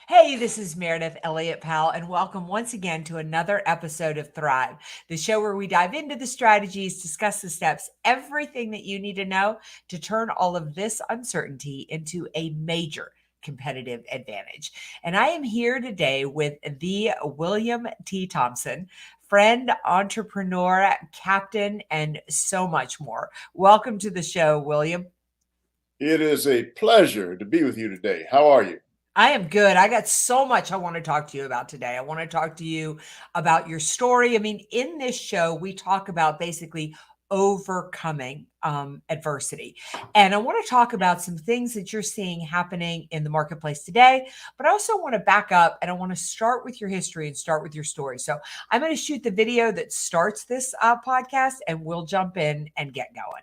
Hey, this is Meridith Elliott Powell, and welcome once again to another episode of Thrive, the show where we dive into the strategies, discuss the steps, everything that you need to know to turn all of this uncertainty into a major competitive advantage. And I am here today with the William T Thompson, friend, entrepreneur, captain, and so much more. Welcome to the show, William. It is a pleasure to be with you today. How are you? I am good. I got so much I want to talk to you about today. I want to talk to you about your story. I mean, in this show, we talk about basically overcoming adversity. And I want to talk about some things that you're seeing happening in the marketplace today. But I also want to back up and I want to start with your history and start with your story. So I'm going to shoot the video that starts this podcast and we'll jump in and get going.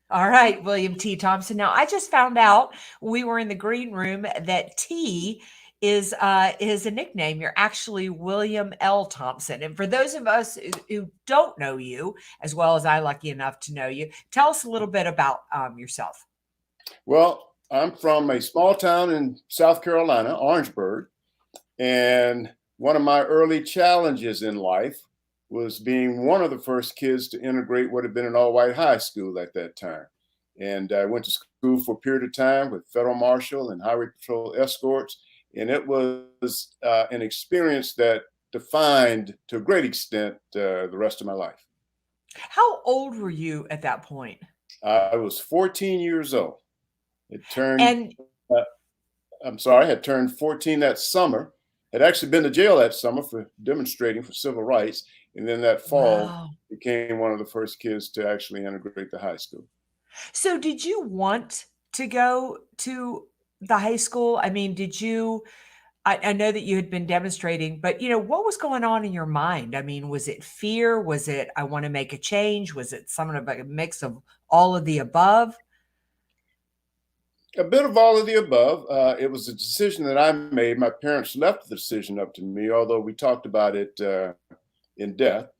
All right, William T. Thompson. Now, I just found out we were in the green room that T is a nickname. You're actually William L. Thompson. And for those of us who don't know you, as well as I lucky enough to know you, tell us a little bit about yourself. Well, I'm from a small town in South Carolina, Orangeburg, and one of my early challenges in life was being one of the first kids to integrate what had been an all-white high school at that time. And I went to school for a period of time with Federal Marshal and Highway Patrol escorts, and it was an experience that defined, to a great extent, the rest of my life. How old were you at that point? I was 14 years old. It turned, And I had turned 14 that summer. Had actually been to jail that summer for demonstrating for civil rights. And then that fall wow. became one of the first kids to actually integrate the high school. So did you want to go to the high school? I mean, did you I know that you had been demonstrating, but what was going on in your mind? I mean, was it fear? Was it I want to make a change? Was it some of a mix of all of the above? A bit of all of the above. It was a decision that I made. My parents left the decision up to me, although we talked about it in depth.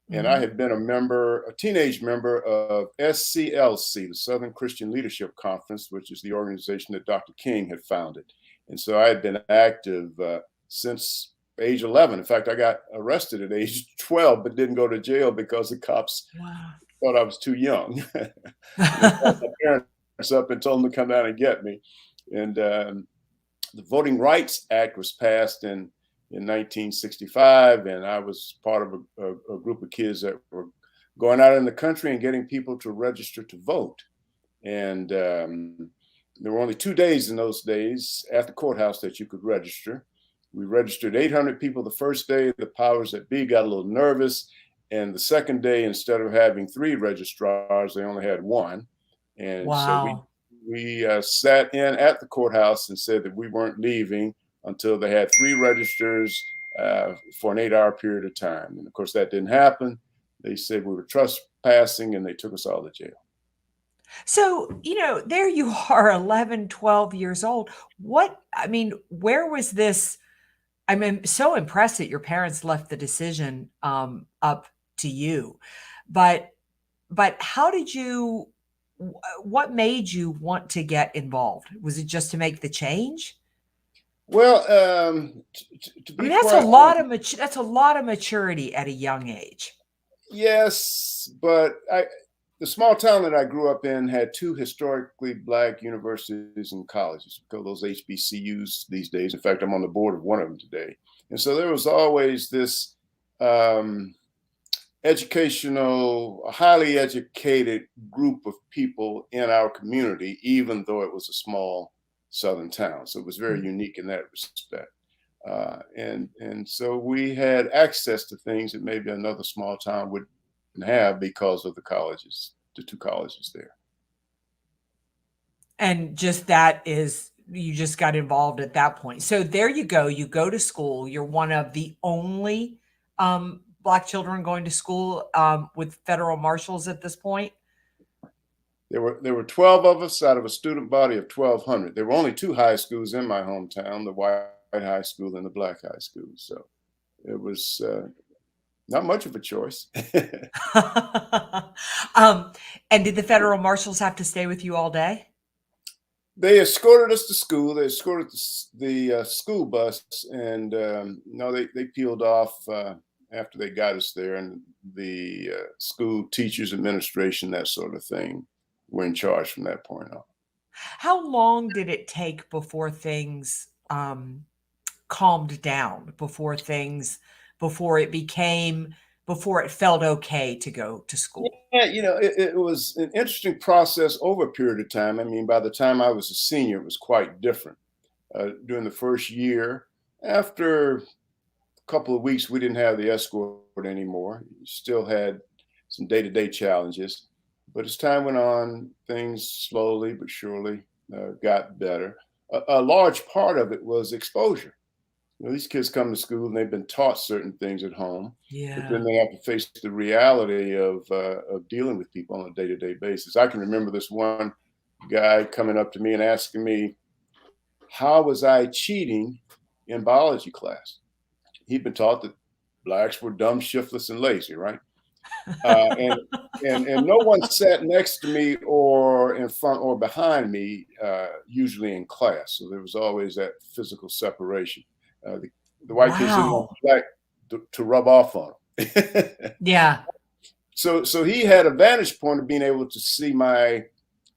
And I Mhm. had been a teenage member of SCLC, the Southern Christian Leadership Conference, which is the organization that Dr. King had founded. And so I had been active since age 11. In fact, I got arrested at age 12, but didn't go to jail because the cops Wow. thought I was too young. They called my parents up and told them to come down and get me. And the Voting Rights Act was passed in 1965, and I was part of a group of kids that were going out in the country and getting people to register to vote. And there were only 2 days in those days at the courthouse that you could register. We registered 800 people the first day. The powers that be got a little nervous. And the second day, instead of having 3 registrars, they only had 1. And so Wow. we sat in at the courthouse and said that we weren't leaving until they had 3 registers for an 8-hour period of time. And of course, that didn't happen. They said we were trespassing and they took us all to jail. So, there you are, 11, 12 years old. Where was this? I'm so impressed that your parents left the decision up to you. But how did you what made you want to get involved? Was it just to make the change? Well, to I mean, be quite honest, that's a lot of maturity at a young age. yes, but the small town that I grew up in had 2 historically Black universities and colleges. We call those HBCUs these days. In fact, I'm on the board of one of them today. And so there was always this educational, highly educated group of people in our community, even though it was a small southern town. So it was very unique in that respect. And so we had access to things that maybe another small town wouldn't have because of the 2 colleges there. And just that is you just got involved at that point. So there you go. You go to school. You're one of the only Black children going to school with federal marshals at this point. There were 12 of us out of a student body of 1,200. There were only 2 high schools in my hometown, the white high school and the black high school. So it was not much of a choice. And did the federal marshals have to stay with you all day? They escorted us to school. They escorted the school bus, and no, they peeled off after they got us there. And the school teachers, administration, that sort of thing, were in charge from that point on. How long did it take before things calmed down, before it felt okay to go to school? Yeah, it was an interesting process over a period of time. I mean, by the time I was a senior, it was quite different. During the first year, after a couple of weeks, we didn't have the escort anymore. We still had some day-to-day challenges. But as time went on, things slowly but surely got better. A large part of it was exposure. These kids come to school and they've been taught certain things at home, but then Yeah. they have to face the reality of dealing with people on a day-to-day basis. I can remember this one guy coming up to me and asking me, how was I cheating in biology class? He'd been taught that blacks were dumb, shiftless, and lazy, right? Uh, and and no one sat next to me or in front or behind me, usually in class. So there was always that physical separation. The white kids didn't want Wow. the black to rub off on them. Yeah. So he had a vantage point of being able to see my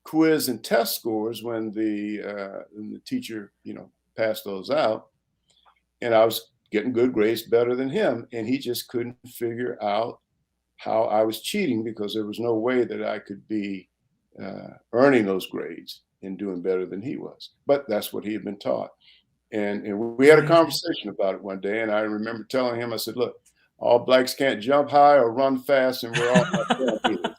quiz and test scores when the teacher, passed those out, and I was getting good grades better than him, and he just couldn't figure out how I was cheating because there was no way that I could be earning those grades and doing better than he was. But that's what he had been taught. And we had a Amazing. conversation about it one day, and I remember telling him, I said, look, all blacks can't jump high or run fast, and we're all not going either.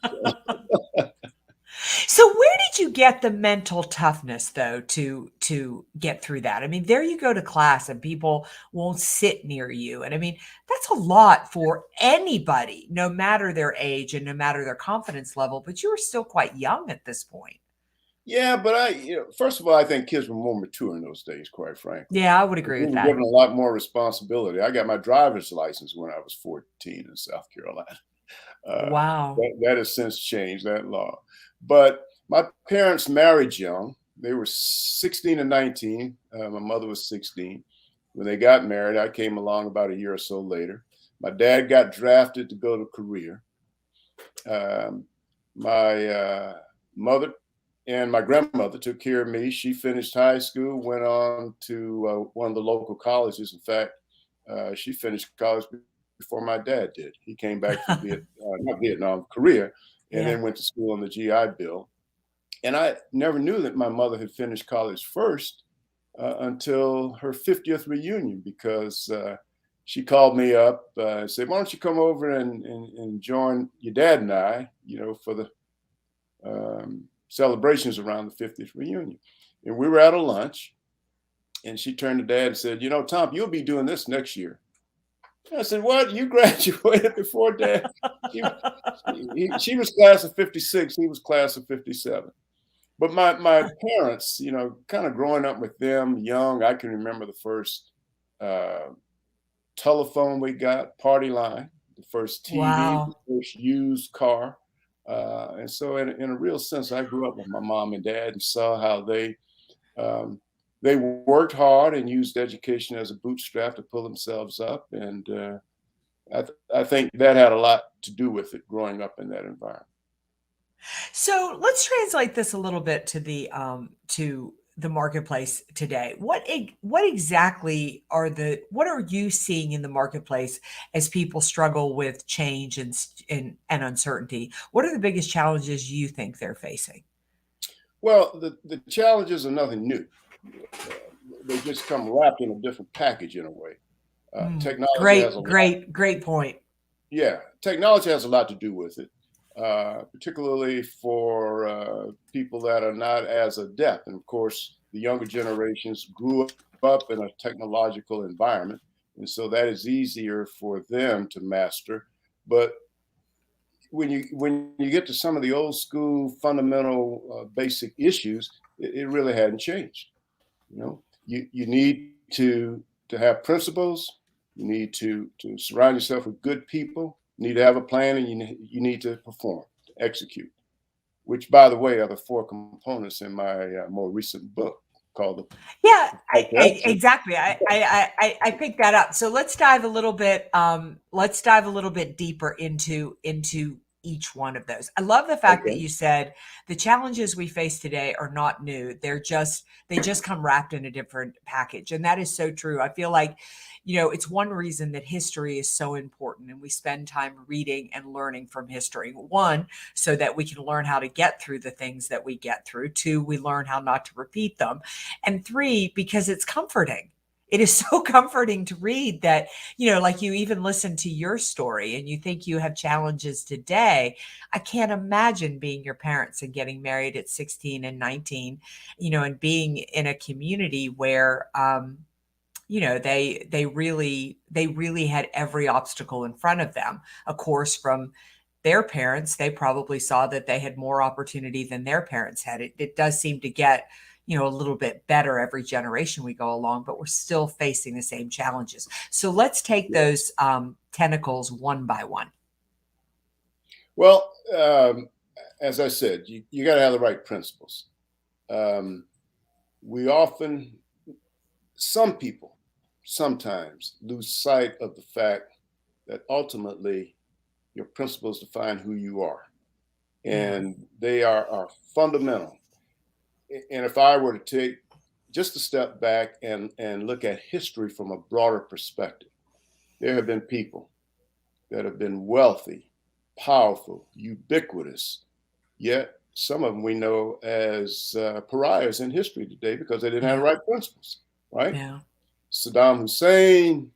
So, So where did you get the mental toughness though to get through that? I mean, there you go to class and people won't sit near you. And I mean, that's a lot for anybody, no matter their age and no matter their confidence level, but you were still quite young at this point. yeah, but first of all, I think kids were more mature in those days, quite frankly. Yeah, I would agree We with were that. given a lot more responsibility. I got my driver's license when I was 14 in South Carolina. Uh, Wow. that has since changed that law. But my parents married young. They were 16 and 19. My mother was 16. When they got married, I came along about a year or so later. My dad got drafted to go to Korea. My mother and my grandmother took care of me. She finished high school, went on to one of the local colleges. In fact, she finished college before my dad did. He came back from not Vietnam, Korea, and Yeah. then went to school on the GI Bill. And I never knew that my mother had finished college first until her 50th reunion, because she called me up and said, why don't you come over and join your dad and I, for the celebrations around the 50th reunion. And we were at a lunch, and she turned to dad and said, Tom, you'll be doing this next year. I said, what? You graduated before dad? She was class of 56. He was class of 57. But my parents, kind of growing up with them young, I can remember the first telephone we got, party line, the first TV, the Wow. first used car. And so in a real sense, I grew up with my mom and dad and saw how they worked hard and used education as a bootstrap to pull themselves up. And I think that had a lot to do with it, growing up in that environment. So let's translate this a little bit to the marketplace today. What exactly what are you seeing in the marketplace as people struggle with change and uncertainty? What are the biggest challenges you think they're facing? Well, the challenges are nothing new. They just come wrapped in a different package in a way. Technology has a Great, lot. great point. Yeah, technology has a lot to do with it, particularly for people that are not as adept. And of course, the younger generations grew up in a technological environment, and so that is easier for them to master. But when you get to some of the old school fundamental basic issues, it really hadn't changed. You need to have principles. You need to surround yourself with good people. You need to have a plan, and you need to perform, to execute. which, by the way, are the 4 components in my more recent book called The Yeah, Collective. exactly. I picked that up. So let's dive a little bit. Let's dive a little bit deeper into each one of those. I love the fact that Okay. you said the challenges we face today are not new. They just come wrapped in a different package, and that is so true. I feel like, it's one reason that history is so important, and we spend time reading and learning from history. One, so that we can learn how to get through the things that we get through. Two, we learn how not to repeat them. And three, because it's comforting. It is so comforting to read that, like you even listen to your story and you think you have challenges today. I can't imagine being your parents and getting married at 16 and 19, and being in a community where, they really had every obstacle in front of them. Of course, from their parents, they probably saw that they had more opportunity than their parents had. It does seem to get, a little bit better every generation we go along, but we're still facing the same challenges. So let's take those tentacles one by one. Well, as I said, you got to have the right principles. Some people sometimes lose sight of the fact that ultimately your principles define who you are, and they are fundamental. And if I were to take just a step back and look at history from a broader perspective, there have been people that have been wealthy, powerful, ubiquitous, yet some of them we know as pariahs in history today because they didn't have the right principles, right? Yeah. Saddam Hussein,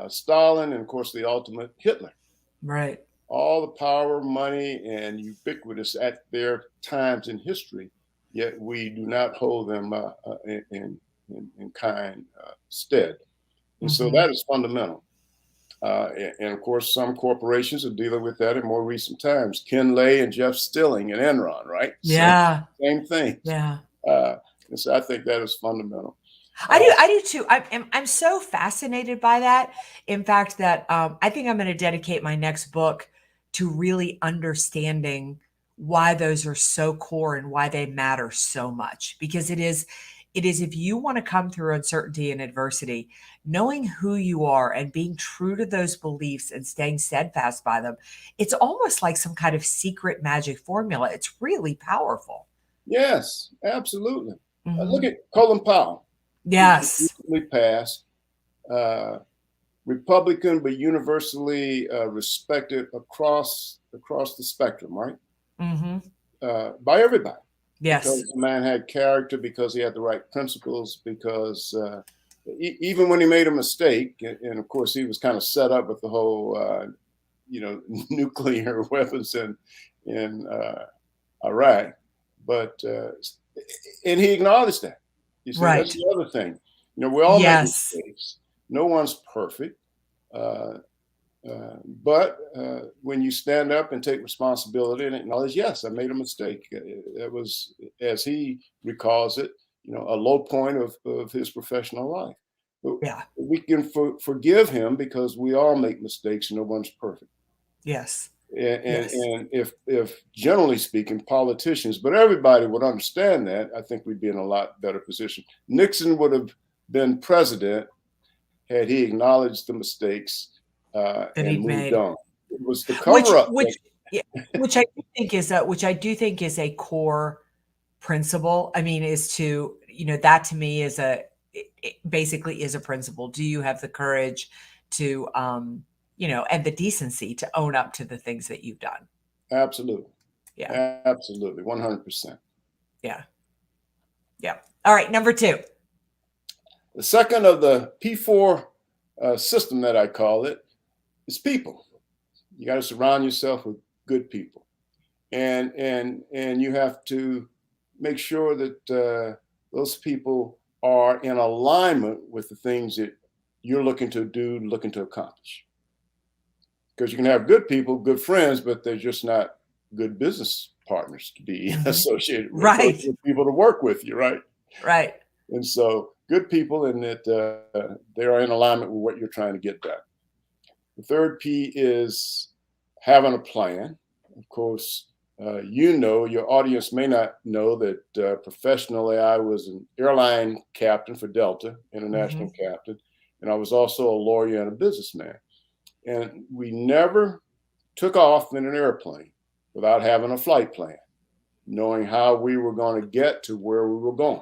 Stalin, and of course the ultimate Hitler. Right. All the power, money, and ubiquitous at their times in history, yet we do not hold them in kind stead. And so that is fundamental. And of course, some corporations are dealing with that in more recent times. Ken Lay and Jeff Stilling and Enron, right? Yeah. Same thing. Yeah. And so I think that is fundamental. I do too. I'm so fascinated by that. In fact, that I think I'm going to dedicate my next book to really understanding why those are so core and why they matter so much. Because it is if you want to come through uncertainty and adversity, knowing who you are and being true to those beliefs and staying steadfast by them, it's almost like some kind of secret magic formula. It's really powerful. Yes, absolutely. Look Mhm. at Colin Powell. Yes. Recently passed, Republican, but universally respected across the spectrum, right? Hmm. By everybody. Yes. Because the man had character, because he had the right principles, because even when he made a mistake, and of course he was kind of set up with the whole, nuclear weapons in Iraq, but and he acknowledged that. You see, Right. that's the other thing. We all make Yes. mistakes. No one's perfect. But when you stand up and take responsibility and acknowledge, yes, I made a mistake. It was, as he recalls it, a low point of his professional life. But Yeah. we can forgive him because we all make mistakes. No one's perfect. Yes. And, Yes. and if generally speaking, politicians, but everybody would understand that, I think we'd be in a lot better position. Nixon would have been president had he acknowledged the mistakes That and he'd moved made. on. It was the Which cover up. which yeah, which I do think is a core principle. I mean, is to, that to me is it basically is a principle. Do you have the courage to and the decency to own up to the things that you've done? Absolutely. Yeah. Absolutely. 100%. Yeah. Yeah. All right, number 2. The second of the P4 system that I call it is people. You got to surround yourself with good people. And you have to make sure that those people are in alignment with the things that you're looking to do, looking to accomplish. Because you can have good people, good friends, but they're just not good business partners to be associated with, or Right. good people to work with you, right? Right. And so good people, and that they are in alignment with what you're trying to get done. The third P is having a plan. Of course, your audience may not know that professionally I was an airline captain for Delta, international captain, and I was also a lawyer and a businessman. And we never took off in an airplane without having a flight plan, knowing how we were going to get to where we were going,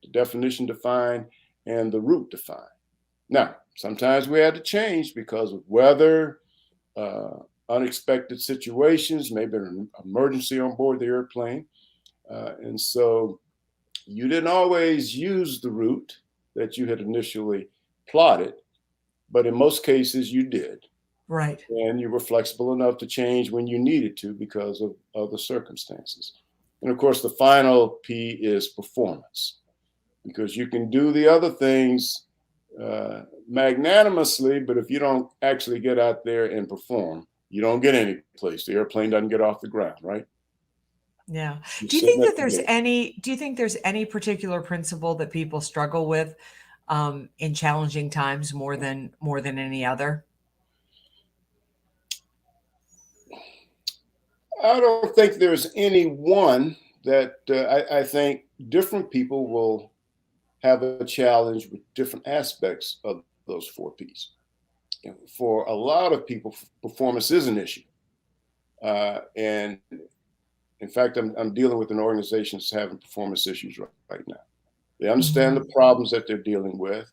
the definition defined and the route defined. Now, sometimes we had to change because of weather, unexpected situations, maybe an emergency on board the airplane. And so you didn't always use the route that you had initially plotted, but in most cases you did. Right. And you were flexible enough to change when you needed to because of the circumstances. And of course, the final P is performance, because you can do the other things magnanimously, but if you don't actually get out there and perform, you don't get any place. The airplane doesn't get off the ground, right? Yeah. You Do you sit think at that the there's gate. any particular principle that people struggle with in challenging times more than any other? I don't think there's any one that I think different people will have a challenge with different aspects of those four P's. For a lot of people, performance is an issue. And in fact, I'm dealing with an organization that's having performance issues right now. They understand the problems that they're dealing with,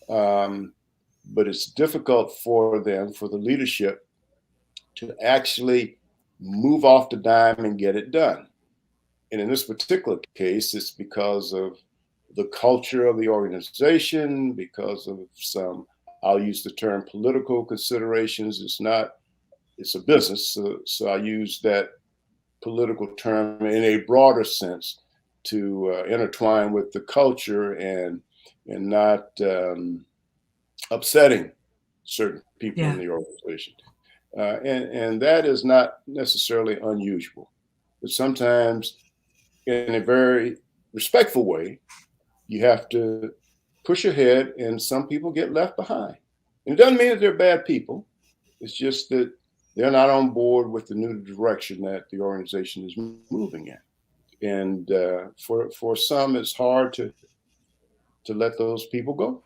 but it's difficult for them, for the leadership, to actually move off the dime and get it done. And in this particular case, it's because of the culture of the organization, because of some, I'll use the term political considerations. It's a business. So I use that political term in a broader sense to intertwine with the culture and not upsetting certain people in the organization. And that is not necessarily unusual, but sometimes in a very respectful way, you have to push ahead, and some people get left behind. And it doesn't mean that they're bad people. It's just that they're not on board with the new direction that the organization is moving in. And for some, it's hard to let those people go.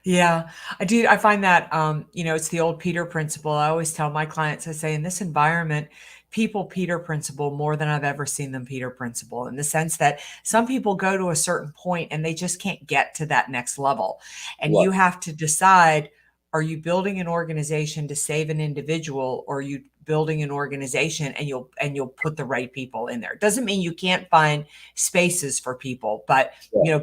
Yeah, I do. I find that, it's the old Peter principle. I always tell my clients, I say, in this environment, people Peter principle more than I've ever seen them Peter principle, in the sense that some people go to a certain point and they just can't get to that next level. And Right. you have to decide, are you building an organization to save an individual, or are you building an organization and you'll put the right people in there? It doesn't mean you can't find spaces for people, but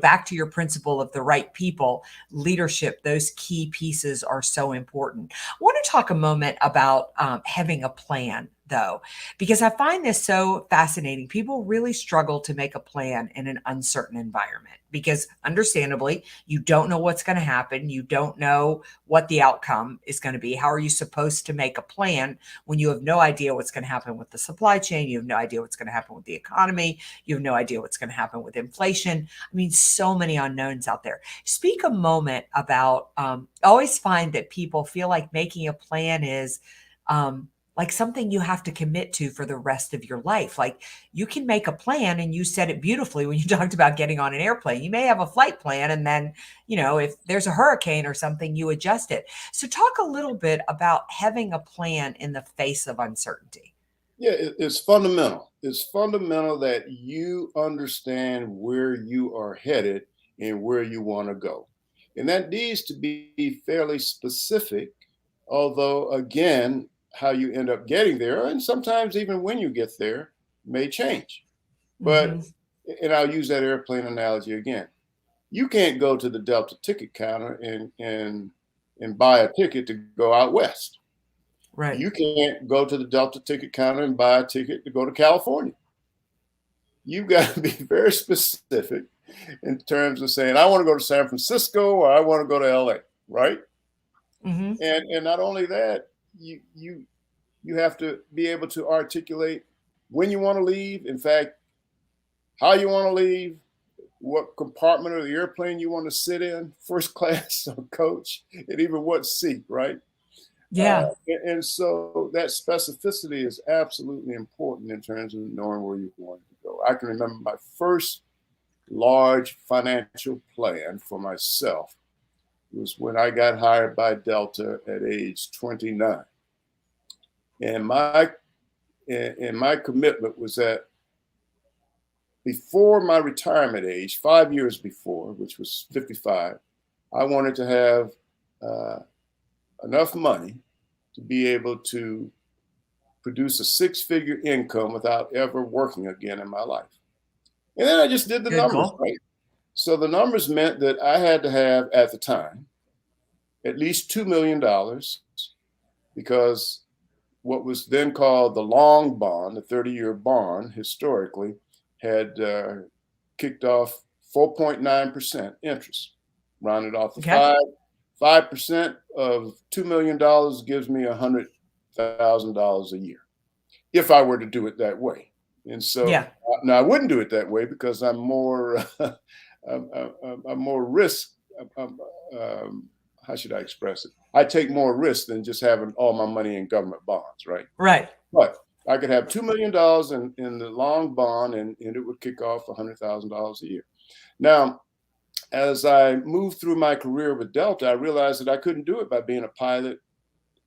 back to your principle of the right people, leadership, those key pieces are so important. I want to talk a moment about having a plan, though, because I find this so fascinating. People really struggle to make a plan in an uncertain environment because, understandably, you don't know what's going to happen. You don't know what the outcome is going to be. How are you supposed to make a plan when you have no idea what's going to happen with the supply chain? You have no idea what's going to happen with the economy. You have no idea what's going to happen with inflation. I mean, so many unknowns out there. Speak a moment about, I always find that people feel like making a plan is like something you have to commit to for the rest of your life. Like, you can make a plan, and you said it beautifully when you talked about getting on an airplane. You may have a flight plan, and then, if there's a hurricane or something, you adjust it. So talk a little bit about having a plan in the face of uncertainty. Yeah, it's fundamental. It's fundamental that you understand where you are headed and where you want to go. And that needs to be fairly specific, although, again, how you end up getting there, and sometimes even when you get there, may change. But, and I'll use that airplane analogy again. You can't go to the Delta ticket counter and buy a ticket to go out west. Right. You can't go to the Delta ticket counter and buy a ticket to go to California. You've got to be very specific in terms of saying, I want to go to San Francisco or I want to go to LA, right? And not only that, you have to be able to articulate when you want to leave. In fact, how you want to leave, what compartment of the airplane you want to sit in, first class or coach, and even what seat, right? Yeah. And so that specificity is absolutely important in terms of knowing where you're going to go. I can remember my first large financial plan for myself was when I got hired by Delta at age 29. And my commitment was that before my retirement age, 5 years before, which was 55, I wanted to have enough money to be able to produce a six-figure income without ever working again in my life. And then I just did the Good numbers, goal. right? So the numbers meant that I had to have, at the time, at least $2 million, because what was then called the long bond, the 30-year bond, historically, had kicked off 4.9% interest, rounded off to Okay. 5% of $2 million gives me $100,000 a year, if I were to do it that way. And so Yeah. now I wouldn't do it that way because I'm more I'm more risk. How should I express it? I take more risk than just having all my money in government bonds, right? Right. But I could have $2 million in the long bond, and it would kick off $100,000 a year. Now, as I moved through my career with Delta, I realized that I couldn't do it by being a pilot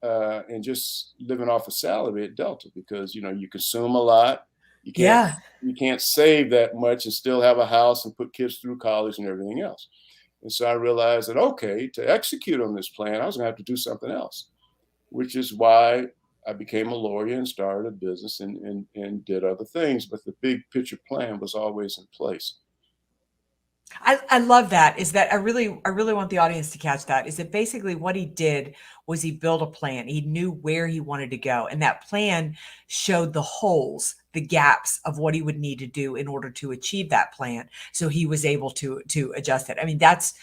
and just living off a salary at Delta, because you consume a lot. Yeah. You can't save that much and still have a house and put kids through college and everything else. And so I realized that, okay, to execute on this plan, I was going to have to do something else, which is why I became a lawyer and started a business and did other things. But the big picture plan was always in place. I love that. Is that I really want the audience to catch that. Is that basically what he did was he built a plan. He knew where he wanted to go, and that plan showed the holes, the gaps of what he would need to do in order to achieve that plan. So he was able to adjust it. I mean, that's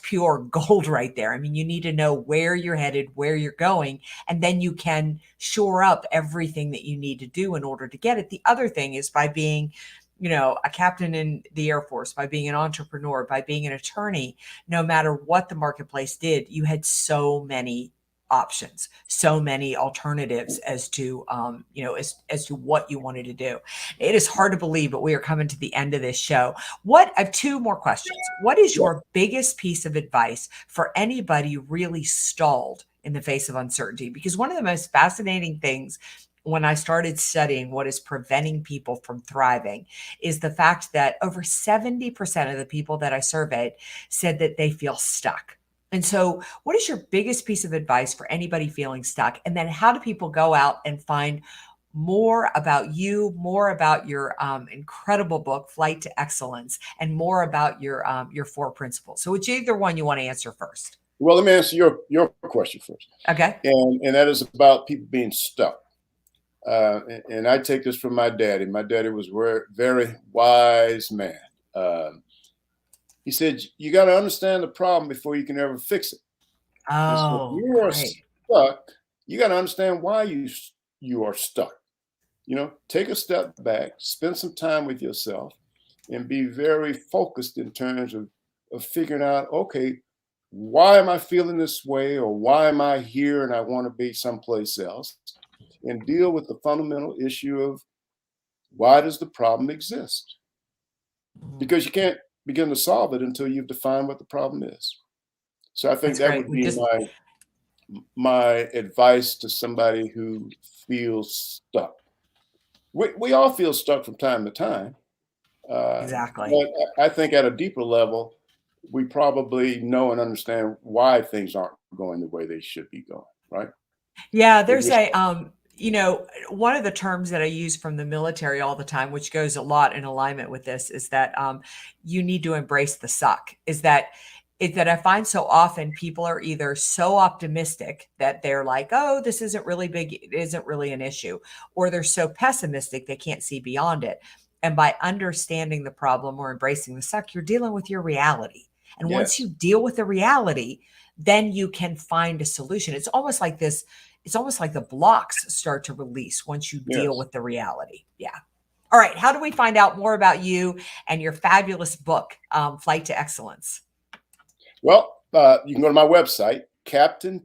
pure gold right there. I mean, you need to know where you're headed, where you're going, and then you can shore up everything that you need to do in order to get it. The other thing is by being a captain in the Air Force, by being an entrepreneur, by being an attorney, no matter what the marketplace did, you had so many options, so many alternatives as to, as to what you wanted to do. It is hard to believe, but we are coming to the end of this show. I have two more questions. What is your biggest piece of advice for anybody really stalled in the face of uncertainty? Because one of the most fascinating things when I started studying what is preventing people from thriving is the fact that over 70% of the people that I surveyed said that they feel stuck. And so, what is your biggest piece of advice for anybody feeling stuck? And then, how do people go out and find more about you, more about your incredible book, Flight to Excellence, and more about your four principles? So, which either one you want to answer first? Well, let me answer your question first. Okay. And that is about people being stuck. And I take this from my daddy. My daddy was a very wise man. He said, you got to understand the problem before you can ever fix it. And so if Oh, you are great. stuck, you got to understand why you are stuck. Take a step back, spend some time with yourself, and be very focused in terms of figuring out, okay, why am I feeling this way, or why am I here and I want to be someplace else? And deal with the fundamental issue of why does the problem exist? Because you can't begin to solve it until you've defined what the problem is. So I think That's that great. would be my advice to somebody who feels stuck. We all feel stuck from time to time. Exactly. But I think at a deeper level, we probably know and understand why things aren't going the way they should be going, right? Yeah, there's a one of the terms that I use from the military all the time, which goes a lot in alignment with this, is that you need to embrace the suck. Is that I find so often people are either so optimistic that they're like, oh, this isn't really big, it isn't really an issue, or they're so pessimistic they can't see beyond it. And by understanding the problem or embracing the suck, you're dealing with your reality. And once Yes. you deal with the reality, then you can find a solution. It's almost like this. It's almost like the blocks start to release once you deal Yes. with the reality. Yeah. All right. How do we find out more about you and your fabulous book, Flight to Excellence? Well, you can go to my website, captaint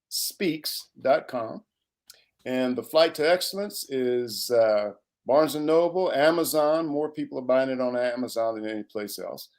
speaks.com. And the Flight to Excellence is Barnes & Noble, Amazon. More people are buying it on Amazon than any place else.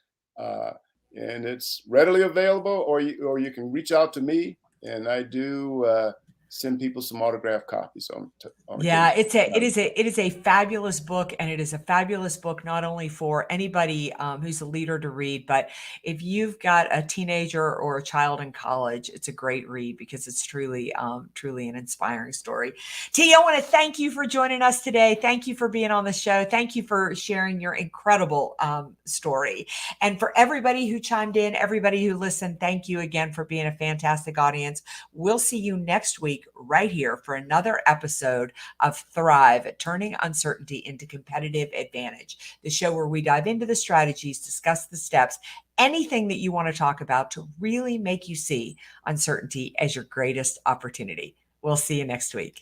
And it's readily available, or you can reach out to me, and I do send people some autographed copies on yeah, it is a fabulous book, and it is a fabulous book not only for anybody who's a leader to read, but if you've got a teenager or a child in college, it's a great read because it's truly an inspiring story. T, I want to thank you for joining us today. Thank you for being on the show. Thank you for sharing your incredible story. And for everybody who chimed in, everybody who listened, thank you again for being a fantastic audience. We'll see you next week right here for another episode of Thrive, Turning Uncertainty into Competitive Advantage, the show where we dive into the strategies, discuss the steps, anything that you want to talk about to really make you see uncertainty as your greatest opportunity. We'll see you next week.